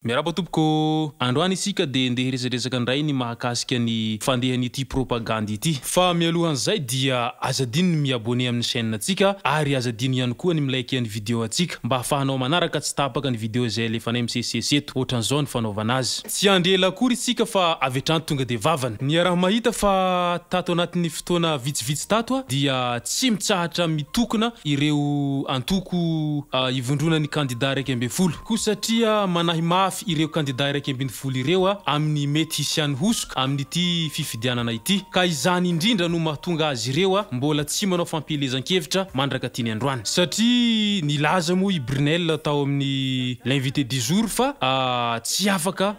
Miaraba tompoko androany isika de ndeha resadresaka andray ny mahakasika ny fandehan'ity propagande ity fa mialohan'izay dia azadiny miabone amin'ny chaîne atsika ary azadiny ihany koa ny milike ny vidéo atsika mba hafahanao manaraka tsy tapaka ny vidéo zay alefanay misesisesy eto ohatran'izao ny fanaovana azy tsy andela akory isika fa avetrany tonga de vavany ny raha mahita fa tato anatin'ny fotoana vitsivitsy tato dia tsy mitsahatra mitokona ireo antoko ivondrona ny candidat raiky ambe folo ko satria manahy ireo candidat raiky ambin'ny folo ireo amin'ny mety hisy hosoka amin'ity fifidianana ity ka izany indrindra no mahatonga azy ireo mbola tsy manao fampielezan-kevitra mandraka tiny androany satria nilaza moa i Brunel tao amin'ny l'invité du jour fa tsy afaka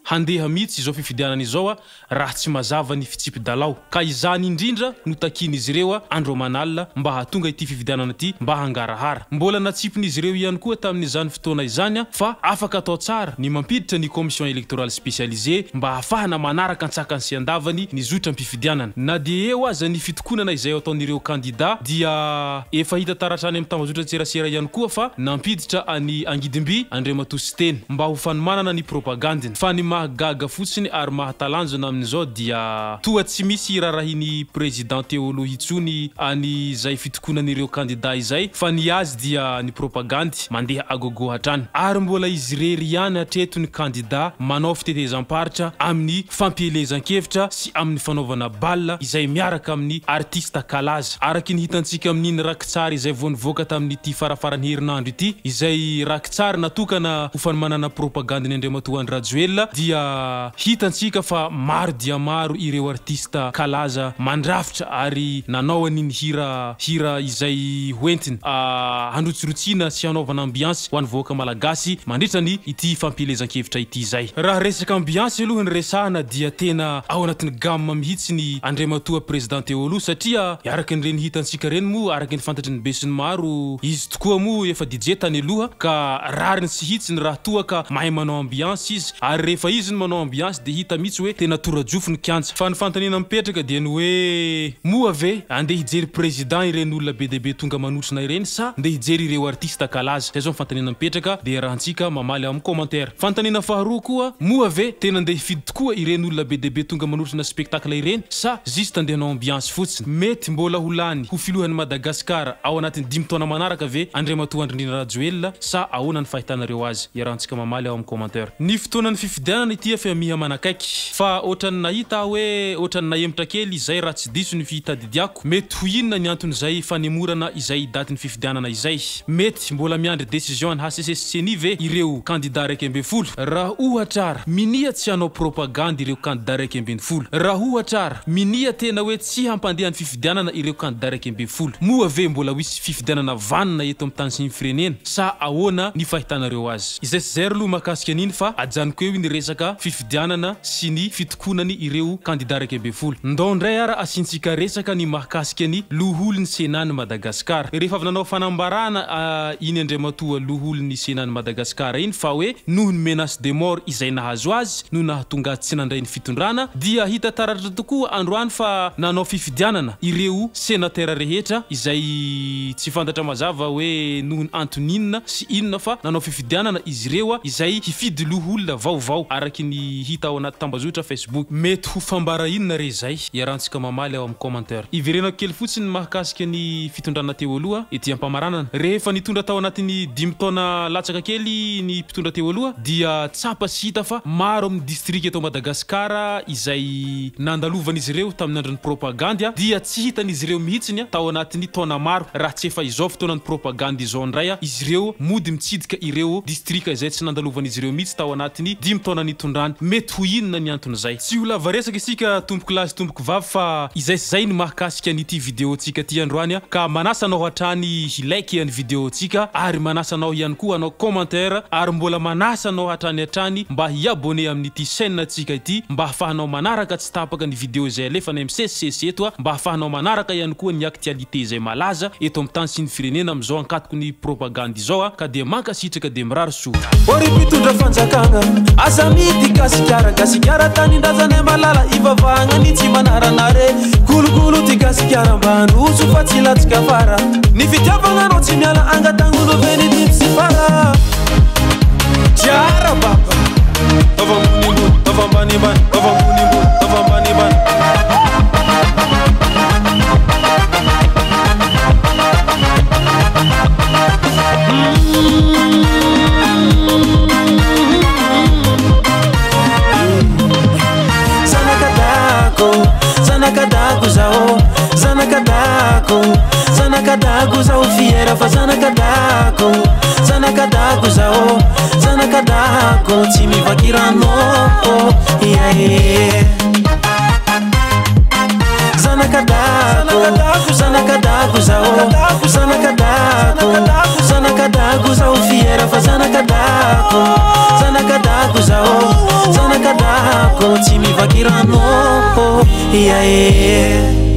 handeha mihitsy izao fifidianana izao raha tsy mazava ny fitsipy-dalao ka izany indrindra no takiny izy ireo andro manalina mba hahatonga ity fifidianana ity mba hangarahara mbola natsipin'izy ireo ihany koa tamin'izany fotoana izany fa afaka atao tsara ny mampiditra ny commission électorale spécialisée mba hafahana manaraka antsakany sy andavany ny zotra mpifidianana na dia eo aza ny fitokonana izay ataon'ireo candidat dia efa hita taratrany amin'ny tambazotra tserasera ihany koa fa nampiditra any Angidimby Andriamatoa sy teny mba ho fanomanana ny propagandiny fa ny gaga fotsiny ary mahatalanjona amin'izao dia toa tsy misy rarahiny président Théolo hitsony any zay fitokonan'ireo candidat izay fa ny azy dia ny propagande mandeha agogo hatrany ary mbola izy rery ihany hatreto ny candidat manao fitetezam-paritra amin'ny fampielezan-kevitra sy amin'ny fanaovana balle izay miaraka amin'ny artiste kalaza araky ny hitantsika amin'iny rakitsara izay vao nivoaka tamin'ity farafaran'ny herinandro ity izay rakitsara natokana ho fanomanana propagande ny Andriamatoa Rajoelina dia hitantsika fa maro dia maro ireo artiste kalaza mandrafitra ary nanao an'iny hira izay hoentiny handrotsirotsina sy hanaovana ambiance ho an'ny voaka malagasy mandritra ny ity fampielezan-kevitra ity izay raha resaka ambiance aloha ny resahana dia tena ao anatin'ny gamme mihitsy ny Andriamatoa président Théolo satria araky nireny hitantsika reny moa araky ny fantatry ny besiny maro izy tokoa moa efa DJ tany aloha ka rariny sy hitsy ny raha toa ka mahay manao ambiance izy ary rehefa izy ny manao ambiance de hita mihitsy hoe tena tora-jofo ny kianja fa ny fantanina mipetraka dia ny hoe moa ve andeha hijery président ireny olona be dia be tonga manotrina ireny sa andeha hijery ireo artiste kalaza zay zao ny fantanina mipetraka dia rahantsika mamaly amin'ny commentaire fantanina faharoa koa moa ve tena andeha hifidy tokoa ireny olona be dia be tonga manotrina spectacle ireny sa juste andeha hanao ambiance fotsiny mety mbola holany ho filohan'ny Madagasikara ao anatin'ny 10 taona manaraka ve Andriamatoa Andrinina Rajoelina sa ahoana ny fahitanareo azy iarahantsika mamaly ao amin'ny commentaire ny fotoanan'ny fifidianana ity fa miha manakaiky fa ohatrany nahita hoe ohatrany nahemitra kely izay raha tsy diso ny fitadidiako mety ho inona ny antony fanemorana izay datin'ny fifidianana izay mety mbola miandry décision ny HCCCNI ve ireo candidat raiky ambe folo raha ohatrara minia tsy hanao propagande ireo candidat raiky ambe folo raha ohatrara minia tena hoe tsy hampandeha ny fifidianana ireo candidat raiky ambe folo moa ve mbola wisy fifidianana vanina eto amin'ny tany sy ny firenena sa ahoana ny fahitanareo azy izay sy zay aloha mahakasika an'iny fa ajanoko eo ny resaka fifidianana sy ny fitokonany ireo candidat raiky ambe folo ndao ndray ara asintsika resaka ny mahakasika ny loholon'ny Sénat Madagasikara rehefa avy nanao fanambarana iny Andriamatoa loholon'ny Sénat Madagasikara iny fa hoe noho ny menace de mort izay nahazo azy no nahatonga tsy nandray ny fitondrana dia hita taratra tokoa androany fa nanao fifidianana ireo sénateur rehetra izay tsy fantatra mazava hoe noho ny antoninina sy inona fa nanao fifidianana izy ireo izay hifidy loholona vaovao araky ny hita ao anaty tambazotra Facebook mety ho fambara inona re zay iarahantsika mamaly ao amin'ny commentaire iverena kely fotsiny mahakasika ny fitondrana teo aloha ety ampamaranana rehefa nitondra tao anatin'ny 10 taona latsaka kely ny mpitondra teo aloha dia tsapa sy hita fa maro amin'ny district eto Madagasikara izay nandalovan'izy ireo tamin'ny andron'ny propagande dia tsy hitan'izy ireo mihitsiny tao anatin'ny taona maro raha tsy efa izao fotoanan'ny propagande izao ndray izy ireo mody mitsidika ireo district izay tsy nandalovan'izy ireo mihitsy tao anatin'ny 10 taona nitondrany mety ho inona ny anton'izay tsy ho lava resaka isika tompoko lahy sy tompoko vavy fa izay sy zay ny mahakasika an'ity vidéo tsika ty androany ka manasa anao hatrany hilike ny vidéo tsika ary manasa anao ihany koa anao commentaire ary mbola manasa anao hatrany mba hiabone amin'ity chaîne tsika ity mba hafahanao manaraka tsy tapaka ny vidéo zay alefanay misesisesy eto mba hafahanao manaraka ihany koa ny actualité zay malaza eto amin'ny tany sy ny firenena am'izao ankatoko ny propagande izao ka dia mankasitraka dia mirary soa ori mpitondra fanjakana aza mity gasikara tanindrazany malala ivavahagna ny tsy manaranare kolokolo ty gasikara mba handroso fa tsy latsika fara ny fitiavagna anao tsy miala angatangolo veny ty tsy fara tiara baba zanakadago zao fiera fa zanakadago zanakadago zao zanakadago tsy mivakirano iae zanakadago zanakadago zao zanakadago zanakadago zao fiera fa zanakadago zanakadago zao zanakadago tsy mivakirano iae